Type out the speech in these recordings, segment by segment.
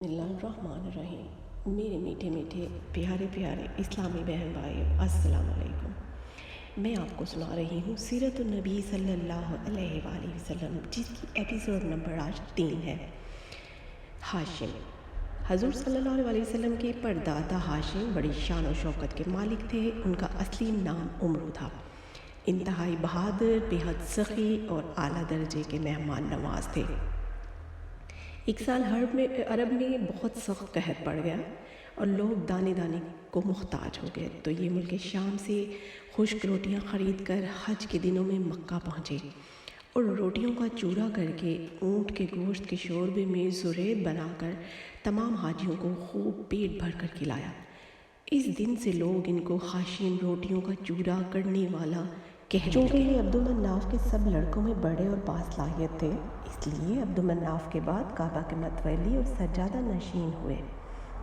بسم اللہ الرحمن الرحیم۔ میرے میٹھے میٹھے پیارے پیارے اسلامی بہن بھائی، السلام علیکم۔ میں آپ کو سنا رہی ہوں سیرت النبی صلی اللہ علیہ وآلہ وسلم، جس کی ایپیسوڈ نمبر آج 3 ہے۔ ہاشم۔ حضور صلی اللہ علیہ وسلم کے پردادا ہاشم بڑی شان و شوکت کے مالک تھے۔ ان کا اصلی نام عمرو تھا۔ انتہائی بہادر، بےحد سخی اور اعلیٰ درجے کے مہمان نواز تھے۔ ایک سال عرب میں بہت سخت قحط پڑ گیا اور لوگ دانے دانے کو محتاج ہو گئے، تو یہ ملک شام سے خشک روٹیاں خرید کر حج کے دنوں میں مکہ پہنچے اور روٹیوں کا چورا کر کے اونٹ کے گوشت کے شوربے میں زریب بنا کر تمام حاجیوں کو خوب پیٹ بھر کر کھلایا۔ اس دن سے لوگ ان کو ہاشم روٹیوں کا چورا کرنے والا کہنے لگے۔ چونکہ یہ عبد المناف کے سب لڑکوں میں بڑے اور باصلاحیت تھے، اس لیے عبد المناف کے بعد کعبہ کے متولی اور سجادہ نشین ہوئے۔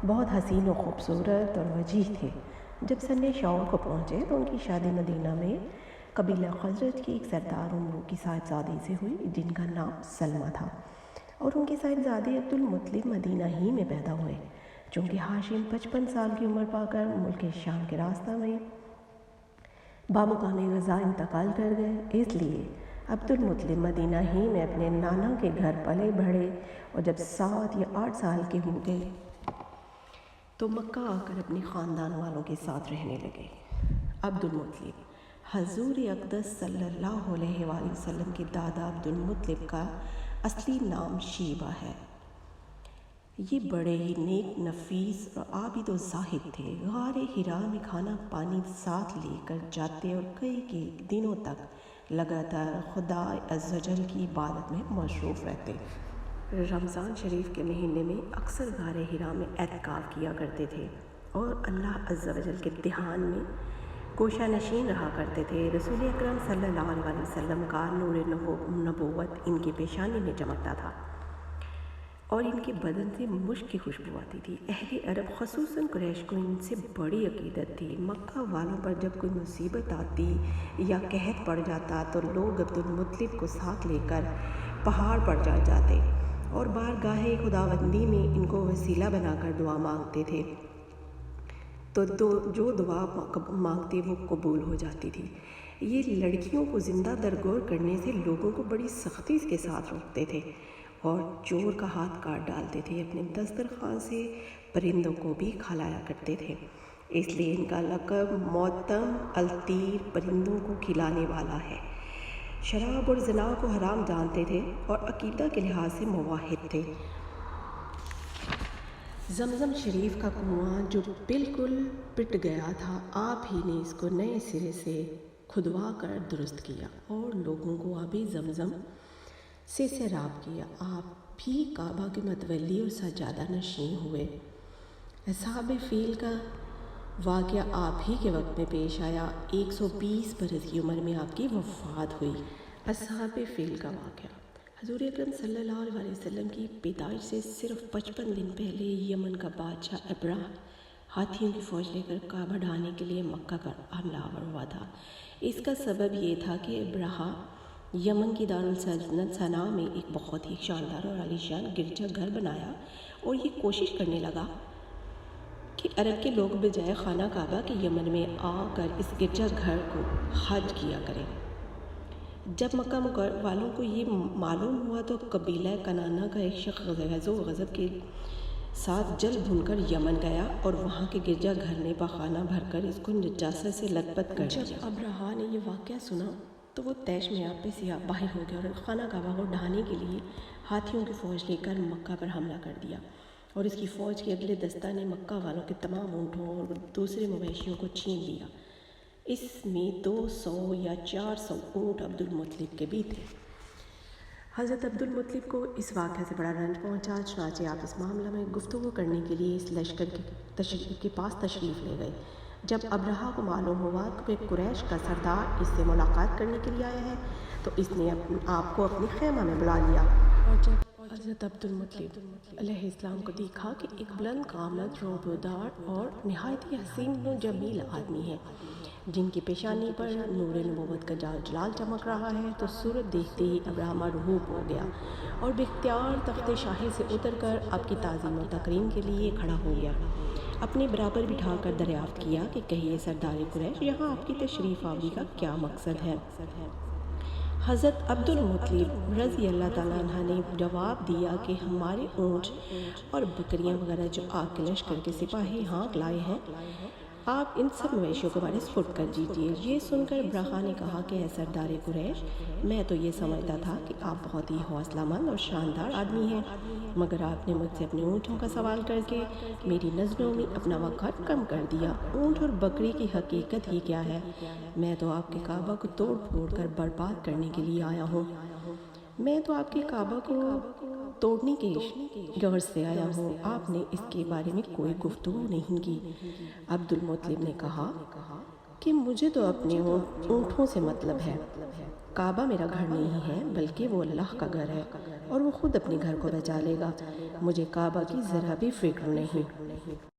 بہت حسین و خوبصورت اور وجیح تھے۔ جب سن شعور کو پہنچے تو ان کی شادی مدینہ میں قبیلہ خزرج کی ایک سردار عمرو کی صاحبزادی سے ہوئی، جن کا نام سلمہ تھا، اور ان کے صاحبزادے عبد المطلب مدینہ ہی میں پیدا ہوئے۔ چونکہ ہاشم 55 سال کی عمر پا کر ملک شام کے راستہ میں بامقام رضا انتقال کر گئے، اس لیے عبد المطلب مدینہ ہی میں اپنے نانا کے گھر پلے بڑھے، اور جب 7 یا 8 سال کے ہو گئے تو مکہ آ کر اپنے خاندان والوں کے ساتھ رہنے لگے۔ عبد المطلب حضور اقدس صلی اللہ علیہ وآلہ وسلم کے دادا عبد المطلب کا اصلی نام شیبہ ہے۔ یہ بڑے ہی نیک نفیس اور عابد و زاہد تھے۔ غار حرا میں کھانا پانی ساتھ لے کر جاتے اور کئی دنوں تک لگاتار خدا عز و جل کی عبادت میں مصروف رہتے۔ رمضان شریف کے مہینے میں اکثر غار حرا میں اعتکاف کیا کرتے تھے اور اللہ عز و جل کے دھیان میں گوشہ نشین رہا کرتے تھے۔ رسول اکرم صلی اللہ علیہ وسلم کا نور نبوت ان کی پیشانی میں چمکتا تھا اور ان کے بدن سے مشک کی خوشبو آتی تھی۔ اہل عرب خصوصاً قریش کو ان سے بڑی عقیدت تھی۔ مکہ والوں پر جب کوئی مصیبت آتی یا قحط پڑ جاتا تو لوگ عبد المطلب کو ساتھ لے کر پہاڑ پر جاتے اور بارگاہ خداوندی میں ان کو وسیلہ بنا کر دعا مانگتے تھے، تو جو دعا مانگتے وہ قبول ہو جاتی تھی۔ یہ لڑکیوں کو زندہ درگور کرنے سے لوگوں کو بڑی سختی کے ساتھ روکتے تھے اور چور کا ہاتھ کاٹ ڈالتے تھے۔ اپنے دسترخوان سے پرندوں کو بھی کھلایا کرتے تھے، اس لیے ان کا لقب معتم الطیر، پرندوں کو کھلانے والا ہے۔ شراب اور زنا کو حرام جانتے تھے اور عقیدہ کے لحاظ سے موحد تھے۔ زمزم شریف کا کنواں جو بالکل پٹ گیا تھا، آپ ہی نے اس کو نئے سرے سے کھدوا کر درست کیا اور لوگوں کو آبی زمزم سے سیراب کیا۔ آپ بھی کعبہ کے متولی اور سجادہ نشین ہوئے۔ اصحاب فیل کا واقعہ آپ ہی کے وقت میں پیش آیا۔ 120 برس کی عمر میں آپ کی وفات ہوئی۔ اصحاب فیل کا واقعہ حضور اکرم صلی اللہ علیہ وسلم کی پیدائش سے صرف 55 دن پہلے یمن کا بادشاہ ابرہہ ہاتھیوں کی فوج لے کر کعبہ ڈھانے کے لیے مکہ پر حملہ آور ہوا تھا۔ اس کا سبب یہ تھا کہ ابرہہ یمن کی دارالسلطنت صنعا میں ایک بہت ہی شاندار اور عالیشان گرجا گھر بنایا اور یہ کوشش کرنے لگا کہ عرب کے لوگ بجائے خانہ کعبہ کے یمن میں آ کر اس گرجا گھر کو حج کیا کریں۔ جب مکہ والوں کو یہ معلوم ہوا تو قبیلہ کنانہ کا ایک شخص غزو و غضب کے ساتھ جل بھن کر یمن گیا اور وہاں کے گرجا گھر نے بخانہ بھر کر اس کو نجاست سے لت پت کر دیا۔ جب ابرہہ نے یہ واقعہ سنا تو وہ تیش میں آپ پہ سیاہ باہر ہو گیا اور خانہ کعبہ کو ڈھانے کے لیے ہاتھیوں کی فوج لے کر مکہ پر حملہ کر دیا، اور اس کی فوج کے اگلے دستہ نے مکہ والوں کے تمام اونٹوں اور دوسرے مویشیوں کو چھین لیا۔ اس میں 200 یا 400 اونٹ عبد المطلب کے بھی تھے۔ حضرت عبد المطلب کو اس واقعہ سے بڑا رنج پہنچا، چنانچہ آپ اس معاملہ میں گفتگو کرنے کے لیے اس لشکر کے پاس تشریف لے گئے۔ جب ابرہہ کو معلوم ہوا کہ قریش کا سردار اس سے ملاقات کرنے کے لیے آیا ہے تو اس نے آپ کو اپنی خیمہ میں بلا لیا، اور جب حضرت عبد المطلب علیہ السلام کو دیکھا کہ ایک بلند قامت، روبودار اور نہایت ہی حسین و جمیل آدمی ہے جن کی پیشانی پر نور نبوت کا جلال چمک رہا ہے، تو صورت دیکھتے ہی ابراہیم مرعوب ہو گیا اور باختیار تخت شاہی سے اتر کر آپ کی تعظیم و تکریم کے لیے کھڑا ہو گیا۔ اپنے برابر بٹھا کر دریافت کیا کہ کہیے سردار قریش، یہاں آپ کی تشریف آوری کا کیا مقصد ہے؟ حضرت عبد المطلب رضی اللہ تعالیٰ عنہ نے جواب دیا کہ ہمارے اونٹ اور بکریاں وغیرہ جو آپ کے لشکر کے سپاہی ہانک لائے ہیں، آپ ان سب مویشیوں کو ہمارے سپرد کر دیجیے۔ یہ سن کر برہا نے کہا کہ اے سردار قریش، میں تو یہ سمجھتا تھا کہ آپ بہت ہی حوصلہ مند اور شاندار آدمی ہیں، مگر آپ نے مجھ سے اپنے اونٹوں کا سوال کر کے میری نظروں میں اپنا وقت کم کر دیا۔ اونٹ اور بکری کی حقیقت ہی کیا ہے؟ میں تو آپ کے کعبہ کو توڑ پھوڑ کر برباد کرنے کے لیے آیا ہوں۔ میں تو آپ کے کعبہ کو توڑنے کے غرض سے آیا ہوں، آپ نے اس کے بارے میں کوئی گفتگو نہیں کی۔ عبد المطلب نے کہا کہ مجھے تو اپنے اونٹوں سے مطلب ہے، کعبہ میرا گھر نہیں ہے بلکہ وہ اللہ کا گھر ہے اور وہ خود اپنے گھر کو بچا لے گا، مجھے کعبہ کی ذرا بھی فکر نہیں۔